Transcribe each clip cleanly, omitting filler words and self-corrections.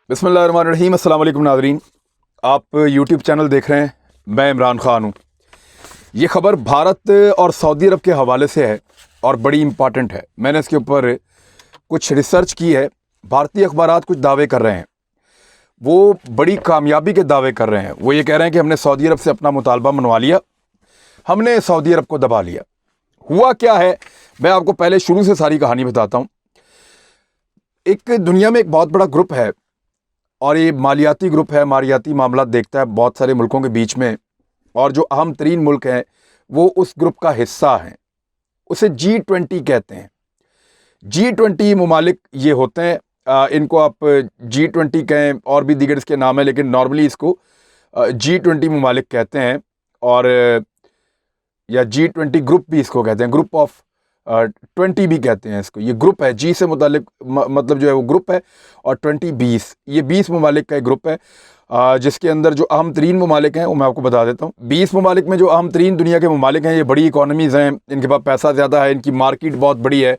बिस्मिल्लाहिर्रहमानिर्रहीम। अस्सलाम वालेकुम नाज़रीन, आप यूट्यूब चैनल देख रहे हैं। मैं इमरान ख़ान हूँ। ये ख़बर भारत और सऊदी अरब के हवाले से है और बड़ी इम्पॉर्टेंट है। मैंने इसके ऊपर कुछ रिसर्च की है। भारतीय अखबारात कुछ दावे कर रहे हैं, वो बड़ी कामयाबी के दावे कर रहे हैं। वो ये कह रहे हैं कि हमने सऊदी अरब से अपना मुतालबा मनवा लिया, हमने सऊदी अरब को दबा लिया। हुआ क्या है, मैं आपको पहले शुरू से सारी कहानी बताता हूँ। एक दुनिया में एक बहुत बड़ा ग्रुप है और ये मालियाती ग्रुप है, मालियाती मामला देखता है बहुत सारे मुल्कों के बीच में, और जो अहम तरीन मुल्क हैं वो उस ग्रुप का हिस्सा हैं। उसे G20 कहते हैं। G20 ममालिक ये होते हैं। इनको आप G20 कहें और भी दीगर इसके नाम है, लेकिन नॉर्मली इसको G20 ममालिक कहते हैं, और या G20 ग्रुप भी इसको कहते हैं। ग्रुप ऑफ 20 भी कहते हैं इसको। ये ग्रुप है, जी से मुतालिक मतलब जो है वो ग्रुप है, और 20 ये 20 ममालिक का एक ग्रुप है, जिसके अंदर जो अहम तरीन ममालिक हैं वो मैं आपको बता देता हूँ। 20 ममालिक में जो अहम तरीन दुनिया के ममालिक हैं, ये बड़ी इकॉनमीज़ हैं, इनके पास पैसा ज़्यादा है, इनकी मार्केट बहुत बड़ी है,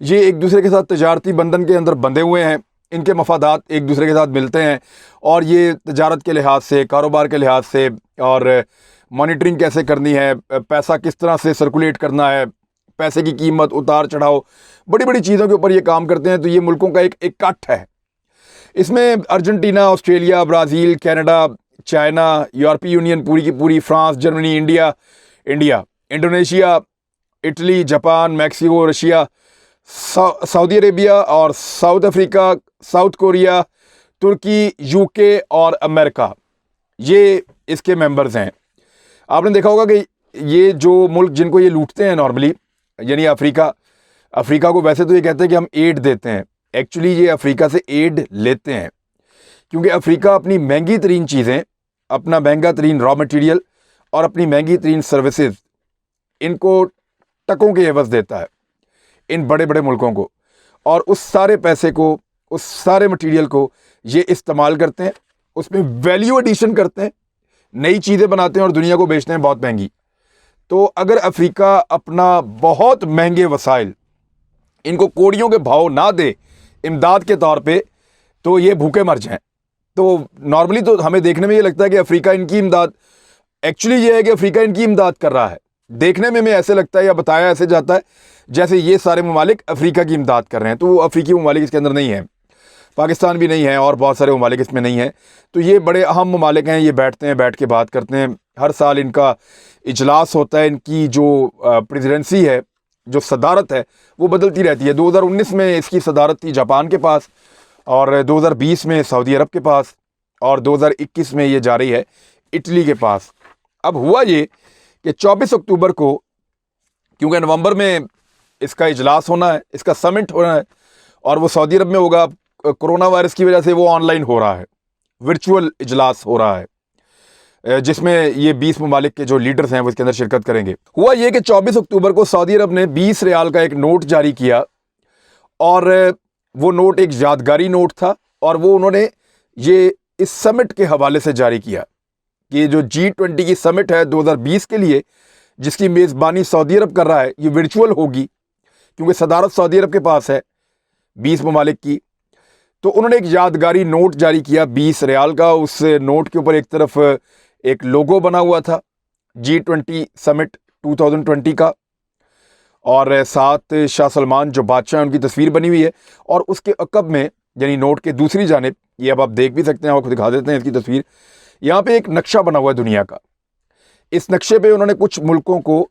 ये एक दूसरे के साथ तजारती बंधन के अंदर बंधे हुए हैं, इनके मफादात एक दूसरे के साथ मिलते हैं, और ये तजारत के लिहाज से, कारोबार के लिहाज से, और मॉनिटरिंग कैसे करनी है, पैसा किस तरह से सर्कुलेट करना है, पैसे की कीमत, उतार चढ़ाव, बड़ी बड़ी चीज़ों के ऊपर ये काम करते हैं। तो ये मुल्कों का एक इकट्ठ है। इसमें Argentina, Australia, Brazil, Canada, China, यूरोपीय यूनियन पूरी की पूरी, France, Germany, India, Indonesia, Italy, Japan, Mexico, Russia, Saudi Arabia और साउथ अफ्रीका, साउथ कोरिया, तुर्की, यूके और अमेरिका, ये इसके मेंबर्स हैं। आपने देखा होगा कि ये जो मुल्क जिनको ये लूटते हैं नॉर्मली, यानी अफ्रीका को वैसे तो ये कहते हैं कि हम एड देते हैं, एक्चुअली ये अफ्रीका से एड लेते हैं, क्योंकि अफ्रीका अपनी महंगी तरीन चीज़ें, अपना महंगा तरीन रॉ मटेरियल और अपनी महंगी तरीन सर्विसेज इनको टकों के एवज देता है इन बड़े बड़े मुल्कों को, और उस सारे पैसे को, उस सारे मटेरियल को ये इस्तेमाल करते हैं, उसमें वैल्यू एडिशन करते हैं, नई चीज़ें बनाते हैं और दुनिया को बेचते हैं बहुत महंगी। तो अगर अफ्रीका अपना बहुत महंगे वसाइल इनको कोड़ियों के भाव ना दे इमदाद के तौर पे, तो ये भूखे मर जाएं। तो नॉर्मली तो हमें देखने में ये लगता है कि अफ्रीका इनकी इमदाद, एक्चुअली ये है कि अफ्रीका इनकी इमदाद कर रहा है। देखने में हमें ऐसे लगता है या बताया ऐसे जाता है जैसे ये सारे ममालिक अफ्रीका की इमदाद कर रहे हैं। तो वो अफ्रीकी ममालिक इसके अंदर नहीं है, पाकिस्तान भी नहीं है, और बहुत सारे ममालिक इसमें नहीं हैं। तो ये बड़े अहम ममालिक हैं, ये बैठते हैं, बैठ के बात करते हैं। हर साल इनका इजलास होता है। इनकी जो प्रेसिडेंसी है, जो सदारत है, वो बदलती रहती है। 2019 में इसकी सदारत थी जापान के पास, और 2020 में सऊदी अरब के पास, और 2021 में ये जा रही है इटली के पास। अब हुआ ये कि 24 अक्टूबर को, क्योंकि नवंबर में इसका इजलास होना है, इसका समिट होना है, और वो सऊदी अरब में होगा। कोरोना वायरस की वजह से वो ऑनलाइन हो रहा है, वर्चुअल इजलास हो रहा है, जिसमें ये 20 ममालिक के जो लीडर्स हैं वो इसके अंदर शिरकत करेंगे। हुआ ये कि 24 अक्टूबर को सऊदी अरब ने 20 रियाल का एक नोट जारी किया, और वो नोट एक यादगारी नोट था, और वो उन्होंने ये इस समिट के हवाले से जारी किया कि जो G20 की समिट है 2020 के लिए, जिसकी मेज़बानी सऊदी अरब कर रहा है, ये वर्चुअल होगी, क्योंकि सदारत सऊदी अरब के पास है 20 ममालिक की। तो उन्होंने एक यादगारी नोट जारी किया 20 रियाल का। उस नोट के ऊपर एक तरफ एक लोगो बना हुआ था G20 समिट 2020 का, और साथ शाह सलमान जो बादशाह हैं उनकी तस्वीर बनी हुई है, और उसके अकब में, यानी नोट के दूसरी जानिब, ये अब आप देख भी सकते हैं, आपको दिखा देते हैं इसकी तस्वीर, यहाँ पे एक नक्शा बना हुआ है दुनिया का। इस नक्शे पे उन्होंने कुछ मुल्कों को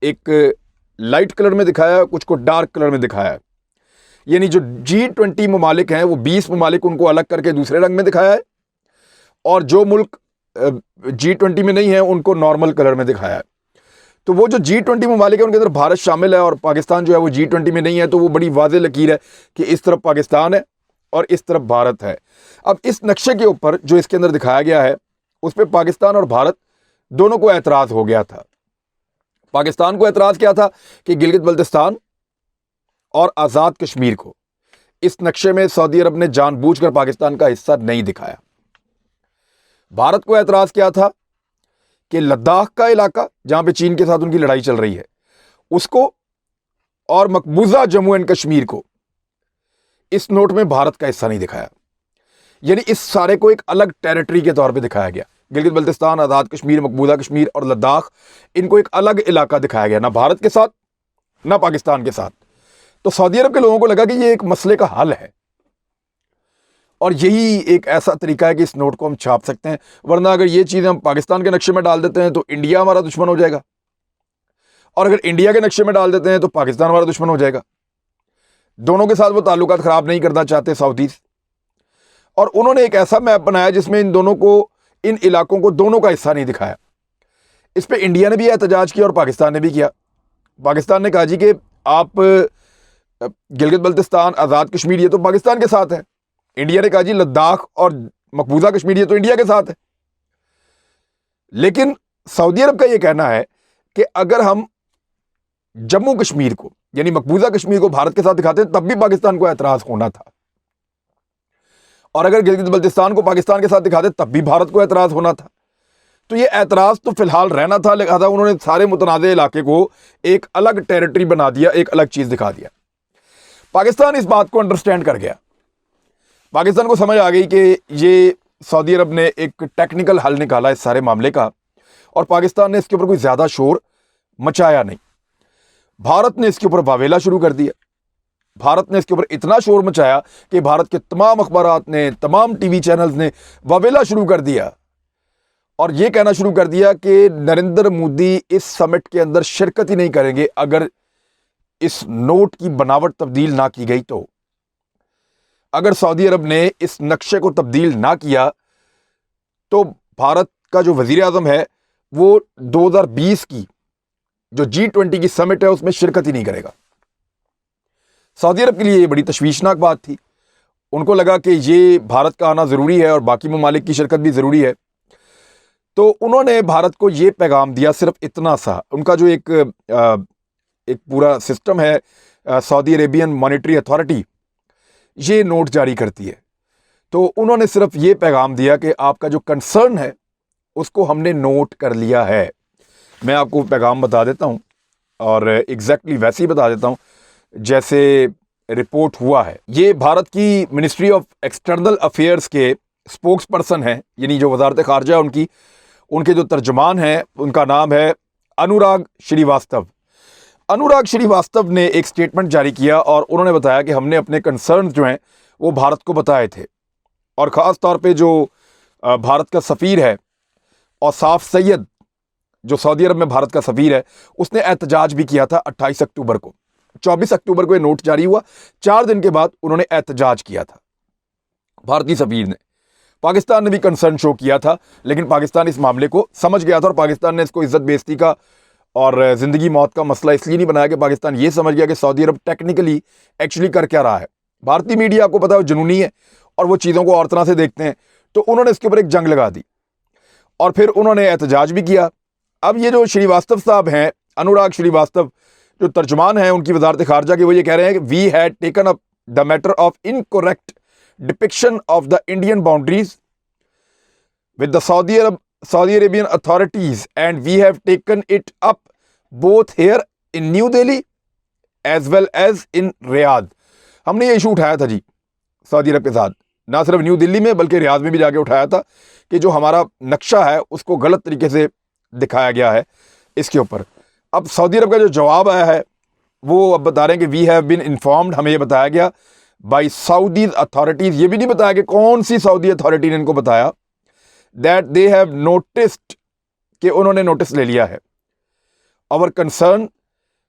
एक लाइट कलर में दिखाया, कुछ को डार्क कलर में दिखाया, यानी जो G20 ममालिक हैं वो 20 ममालिक उनको अलग करके दूसरे रंग में दिखाया है, और जो मुल्क G20 में नहीं है उनको नॉर्मल कलर में दिखाया है। तो वो जो G20 ममालिक है उनके अंदर भारत शामिल है, और पाकिस्तान जो है वो G20 में नहीं है। तो वो बड़ी वाज़ेह लकीर है कि इस तरफ पाकिस्तान है और इस तरफ भारत है। अब इस नक्शे के ऊपर जो इसके अंदर दिखाया गया है, उस पर पाकिस्तान और भारत दोनों को एतराज़ हो गया था। पाकिस्तान को एतराज़ क्या था कि गिलगित बल्तिस्तान और आज़ाद कश्मीर को इस नक्शे में सऊदी अरब ने जानबूझकर पाकिस्तान का हिस्सा नहीं दिखाया। भारत को एतराज़ क्या था कि लद्दाख का इलाका, जहां पे चीन के साथ उनकी लड़ाई चल रही है, उसको, और मकबूजा जम्मू एंड कश्मीर को इस नोट में भारत का हिस्सा नहीं दिखाया। یعنی اس سارے کو ایک الگ ٹیریٹری کے طور پہ دکھایا گیا. گلگت بلتستان، آزاد کشمیر، مقبوضہ کشمیر اور لداخ، ان کو ایک الگ علاقہ دکھایا گیا، نہ بھارت کے ساتھ نہ پاکستان کے ساتھ. تو سعودی عرب کے لوگوں کو لگا کہ یہ ایک مسئلے کا حل ہے، اور یہی ایک ایسا طریقہ ہے کہ اس نوٹ کو ہم چھاپ سکتے ہیں. ورنہ اگر یہ چیزیں ہم پاکستان کے نقشے میں ڈال دیتے ہیں تو انڈیا ہمارا دشمن ہو جائے گا، اور اگر انڈیا کے نقشے میں ڈال دیتے ہیں تو پاکستان ہمارا دشمن ہو جائے گا. دونوں کے ساتھ وہ تعلقات خراب نہیں کرنا چاہتے سعودیز، اور انہوں نے ایک ایسا میپ بنایا جس میں ان دونوں کو، ان علاقوں کو دونوں کا حصہ نہیں دکھایا. اس پہ انڈیا نے بھی احتجاج کیا اور پاکستان نے بھی کیا. پاکستان نے کہا جی کہ آپ گلگت بلتستان، آزاد کشمیر یہ تو پاکستان کے ساتھ ہے. انڈیا نے کہا جی لداخ اور مقبوضہ کشمیر یہ تو انڈیا کے ساتھ ہے. لیکن سعودی عرب کا یہ کہنا ہے کہ اگر ہم جموں کشمیر کو یعنی مقبوضہ کشمیر کو بھارت کے ساتھ دکھاتے تب بھی پاکستان کو اعتراض ہونا تھا، اور اگر گلگت بلتستان کو پاکستان کے ساتھ دکھاتے تب بھی بھارت کو اعتراض ہونا تھا. تو یہ اعتراض تو فی الحال رہنا تھا، لہذا انہوں نے سارے متنازع علاقے کو ایک الگ ٹیریٹری بنا دیا، ایک الگ چیز دکھا دیا. پاکستان اس بات کو انڈرسٹینڈ کر گیا. پاکستان کو سمجھ آ گئی کہ یہ سعودی عرب نے ایک ٹیکنیکل حل نکالا اس سارے معاملے کا، اور پاکستان نے اس کے اوپر کوئی زیادہ شور مچایا نہیں. بھارت نے اس کے اوپر واویلا شروع کر دیا. بھارت نے اس کے اوپر اتنا شور مچایا کہ بھارت کے تمام اخبارات نے، تمام ٹی وی چینلز نے واویلا شروع کر دیا اور یہ کہنا شروع کر دیا کہ نریندر مودی اس سمٹ کے اندر شرکت ہی نہیں کریں گے اگر اس نوٹ کی بناوٹ تبدیل نہ کی گئی. تو اگر سعودی عرب نے اس نقشے کو تبدیل نہ کیا تو بھارت کا جو وزیر اعظم ہے وہ 2020 کی جو G20 کی سمٹ ہے اس میں شرکت ہی نہیں کرے گا. سعودی عرب کے لیے یہ بڑی تشویشناک بات تھی. ان کو لگا کہ یہ بھارت کا آنا ضروری ہے اور باقی ممالک کی شرکت بھی ضروری ہے. تو انہوں نے بھارت کو یہ پیغام دیا، صرف اتنا سا. ان کا جو ایک پورا سسٹم ہے، سعودی عربین مانیٹری اتھارٹی، یہ نوٹ جاری کرتی ہے. تو انہوں نے صرف یہ پیغام دیا کہ آپ کا جو کنسرن ہے اس کو ہم نے نوٹ کر لیا ہے. میں آپ کو پیغام بتا دیتا ہوں اور ایگزیکٹلی ویسے ہی بتا دیتا ہوں جیسے رپورٹ ہوا ہے. یہ بھارت کی منسٹری آف ایکسٹرنل افیئرز کے اسپوکس پرسن ہیں، یعنی جو وزارت خارجہ ان کے جو ترجمان ہیں ان کا نام ہے انوراگ شریواستو. انوراگ شریواستو نے ایک سٹیٹمنٹ جاری کیا اور انہوں نے بتایا کہ ہم نے اپنے کنسرنز جو ہیں وہ بھارت کو بتائے تھے، اور خاص طور پہ جو بھارت کا سفیر ہے اوصاف سید، جو سعودی عرب میں بھارت کا سفیر ہے، اس نے احتجاج بھی کیا تھا 28 اکتوبر کو. 24 اکتوبر کو یہ نوٹ جاری ہوا، 4 دن کے بعد انہوں نے احتجاج کیا تھا بھارتی سفیر نے. پاکستان نے بھی کنسرن شو کیا تھا، لیکن پاکستان اس معاملے کو سمجھ گیا تھا، اور پاکستان نے اس کو عزت بیزتی کا اور زندگی موت کا مسئلہ اس لیے نہیں بنایا کہ پاکستان یہ سمجھ گیا کہ سعودی عرب ٹیکنیکلی ایکچولی کر کیا رہا ہے. بھارتی میڈیا آپ کو پتا ہے جنونی ہے اور وہ چیزوں کو اور طرح سے دیکھتے ہیں. تو انہوں نے اس کے اوپر ایک جنگ لگا دی اور پھر انہوں نے احتجاج بھی کیا. اب یہ جو شریواستو صاحب ہیں، انوراگ شریواستو، جو ترجمان ہیں ان کی وزارت خارجہ کے، وہ یہ کہہ رہے ہیں کہ we had taken up the matter of incorrect depiction of the Indian boundaries with the Saudi Arabian authorities and we have taken it up both here in New Delhi as well as in Riyadh. ہم نے یہ issue اٹھایا تھا جی سعودی عرب کے ساتھ، نہ صرف new دلی میں بلکہ ریاض میں بھی جا کے اٹھایا تھا کہ جو ہمارا نقشہ ہے اس کو غلط طریقے سے دکھایا گیا ہے اس کے اوپر. اب سعودی عرب کا جو جواب آیا ہے وہ اب بتا رہے ہیں کہ وی ہیو بین انفارمڈ، ہمیں یہ بتایا گیا بائی سعودیز اتھارٹیز. یہ بھی نہیں بتایا کہ کون سی سعودی اتھارٹی نے ان کو بتایا، دیٹ دے ہیو نوٹسڈ، کہ انہوں نے نوٹس لے لیا ہے. اور کنسرن،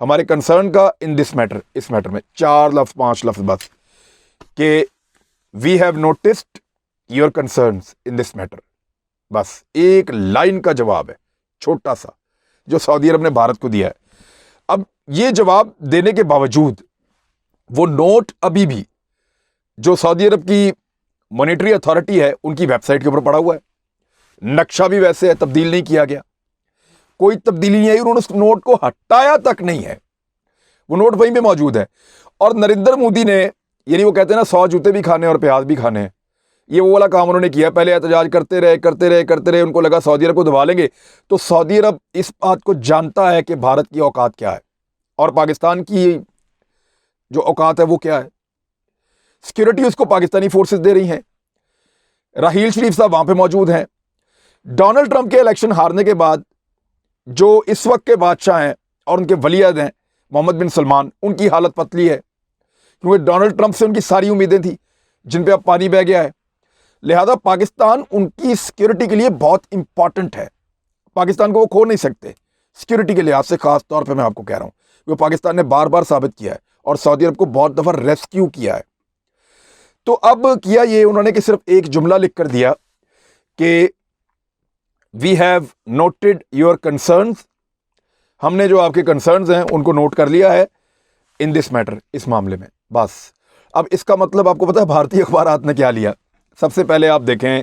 ہمارے کنسرن کا ان دس میٹر، اس میٹر میں 4 لفظ 5 لفظ بس، کہ we have noticed your concerns in this matter. بس ایک لائن کا جواب ہے چھوٹا سا جو سعودی عرب نے بھارت کو دیا ہے. اب یہ جواب دینے کے باوجود وہ نوٹ ابھی بھی جو سعودی عرب کی مانیٹری اتھارٹی ہے ان کی ویب سائٹ کے اوپر پڑا ہوا ہے. نقشہ بھی ویسے ہے، تبدیل نہیں کیا گیا، کوئی تبدیلی نہیں آئی. انہوں نے اس نوٹ کو ہٹایا تک نہیں ہے، وہ نوٹ وہیں پہ موجود ہے. اور نریندر مودی نے، یعنی وہ کہتے ہیں نا 100 جوتے بھی کھانے اور پیاز بھی کھانے ہیں، یہ وہ والا کام انہوں نے کیا. پہلے احتجاج کرتے رہے، ان کو لگا سعودی عرب کو دبا لیں گے. تو سعودی عرب اس بات کو جانتا ہے کہ بھارت کی اوقات کیا ہے اور پاکستان کی جو اوقات ہے وہ کیا ہے. سیکیورٹی اس کو پاکستانی فورسز دے رہی ہیں، राहील शरीफ साहब वहाँ पे मौजूद हैं। डोनाल्ड ट्रंप के इलेक्शन हारने के बाद जो इस वक्त के बादशाह हैं और उनके वलीअहद हैं मोहम्मद बिन सलमान, उनकी हालत पतली है, क्योंकि डोनाल्ड ट्रंप से उनकी सारी उम्मीदें थी जिन पे अब पानी बह गया है। लिहाजा पाकिस्तान उनकी सिक्योरिटी के लिए बहुत इंपॉर्टेंट है, पाकिस्तान को वो खो नहीं सकते सिक्योरिटी के लिहाज से। खास तौर पे मैं आपको कह रहा हूँ, वो पाकिस्तान ने बार बार साबित किया है और सऊदी अरब को बहुत दफ़ा रेस्क्यू किया है। तो अब किया ये उन्होंने कि सिर्फ एक जुमला लिख कर दिया कि we have noted your concerns, हमने जो आपके कंसर्न्स हैं उनको नोट कर लिया है इन दिस मैटर, इस मामले में, बस। अब इसका मतलब आपको पता है भारतीय अखबारात ने क्या लिया? सबसे पहले आप देखें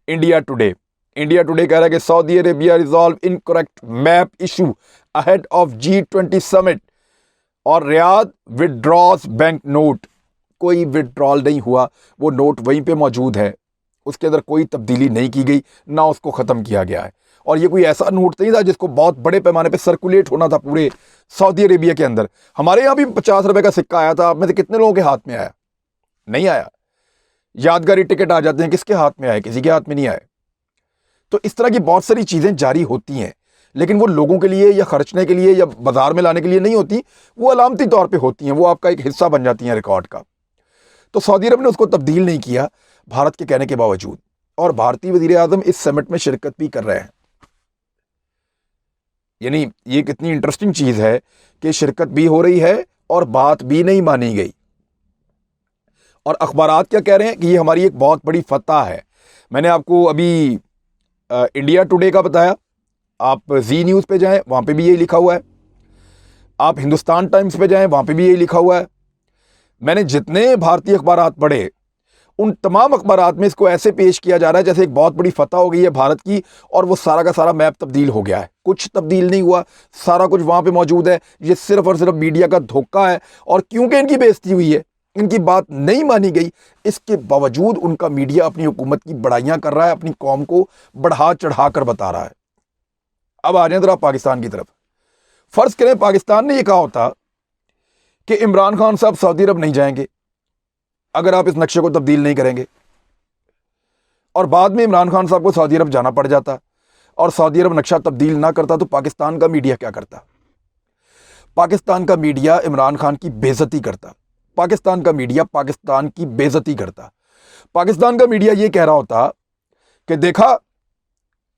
इंडिया टुडे। इंडिया टुडे कह रहा है कि Saudi Arabia resolve incorrect map issue ahead of G20 summit और रियाद विड्रॉज बैंक नोट। कोई विड्रॉल नहीं हुआ, वो नोट वहीं पे मौजूद है, उसके अंदर कोई तब्दीली नहीं की गई, ना उसको ख़त्म किया गया है। और ये कोई ऐसा नोट नहीं था जिसको बहुत बड़े पैमाने पे सर्कुलेट होना था पूरे सऊदी अरेबिया के अंदर। हमारे यहाँ भी 50 रुपए का सिक्का आया था, आप में से कितने लोगों के हाथ में आया? नहीं आया। यादगारी टिकट आ जाते हैं, किसके हाथ में आए? किसी के हाथ में नहीं आए। तो इस तरह की बहुत सारी चीज़ें जारी होती हैं, लेकिन वो लोगों के लिए या खर्चने के लिए या बाजार में लाने के लिए नहीं होती, वो अलामती तौर पर होती हैं, वो आपका एक हिस्सा बन जाती हैं रिकॉर्ड का। तो सऊदी अरब ने उसको तब्दील नहीं किया भारत के कहने के बावजूद, और भारतीय वज़ीर आज़म इस समिट में शिरकत भी कर रहे हैं। यानी ये कितनी इंटरेस्टिंग चीज़ है कि शिरकत भी हो रही है और बात भी नहीं मानी गई। और अखबारात क्या कह रहे हैं कि ये हमारी एक बहुत बड़ी फतह है। मैंने आपको अभी इंडिया टुडे का बताया, आप जी न्यूज़ पे जाएं, वहाँ पे भी यही लिखा हुआ है। आप हिंदुस्तान टाइम्स पे जाएं, वहाँ पे भी यही लिखा हुआ है। मैंने जितने भारतीय अखबारात पढ़े, उन तमाम अखबारात में इसको ऐसे पेश किया जा रहा है जैसे एक बहुत बड़ी फतह हो गई है भारत की, और वो सारा का सारा मैप तब्दील हो गया है। कुछ तब्दील नहीं हुआ, सारा कुछ वहाँ पे मौजूद है। ये सिर्फ और सिर्फ मीडिया का धोखा है, और क्योंकि इनकी बेइज्जती हुई है, इनकी बात नहीं मानी गई, इसके बावजूद उनका मीडिया अपनी हुकूमत की बड़ाइयाँ कर रहा है, अपनी कौम को बढ़ा चढ़ा कर बता रहा है। अब आ जाए जरा पाकिस्तान की तरफ। फर्ज करें पाकिस्तान ने यह कहा होता कि इमरान खान साहब सऊदी अरब नहीं जाएंगे अगर आप इस नक्शे को तब्दील नहीं करेंगे, और बाद में इमरान खान साहब को सऊदी अरब जाना पड़ जाता और सऊदी अरब नक्शा तब्दील ना करता, तो पाकिस्तान का मीडिया क्या करता? पाकिस्तान का मीडिया इमरान खान की बेइज्जती करता, पाकिस्तान का मीडिया पाकिस्तान की बेइज्जती करता। पाकिस्तान का मीडिया ये कह रहा होता कि देखा,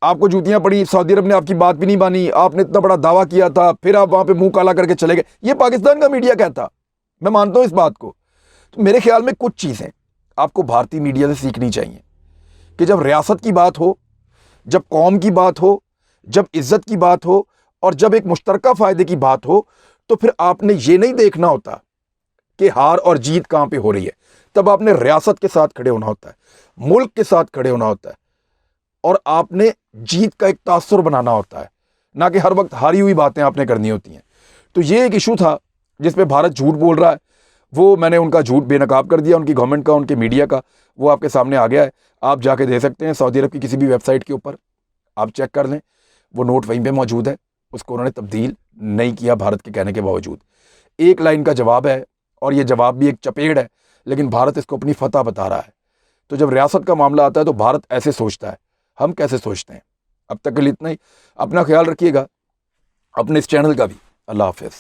आपको जूतियां पड़ी, सऊदी अरब ने आपकी बात भी नहीं मानी, आपने इतना बड़ा दावा किया था, फिर आप वहां पे मुंह काला करके चले गए। ये पाकिस्तान का मीडिया कहता। मैं मानता हूं इस बात को। तो मेरे ख्याल में कुछ चीज़ें आपको भारतीय मीडिया से सीखनी चाहिए कि जब रियासत की बात हो, जब कौम की बात हो, जब इज्जत की बात हो, और जब एक मुश्तरका फ़ायदे की बात हो, तो फिर आपने ये नहीं देखना होता कि हार और जीत कहाँ पे हो रही है। तब आपने रियासत के साथ खड़े होना होता है, मुल्क के साथ खड़े होना होता है, और आपने जीत का एक तासुर बनाना होता है, ना कि हर वक्त हारी हुई बातें आपने करनी होती हैं। तो ये एक इशू था जिस पे भारत झूठ बोल रहा है, वो मैंने उनका झूठ बेनकाब कर दिया, उनकी गवर्नमेंट का, उनके मीडिया का। वो आपके सामने आ गया है, आप जाके दे सकते हैं सऊदी अरब की किसी भी वेबसाइट के ऊपर, आप चेक कर लें, वो नोट वहीं पे मौजूद है, उसको उन्होंने तब्दील नहीं किया भारत के कहने के बावजूद। एक लाइन का जवाब है, और ये जवाब भी एक चपेड़ है, लेकिन भारत इसको अपनी फतह बता रहा है। तो जब रियासत का मामला आता है तो भारत ऐसे सोचता है, हम कैसे सोचते हैं। अब तक के लिए इतना ही। अपना ख्याल रखिएगा, अपने इस चैनल का भी। अल्लाह हाफिज़।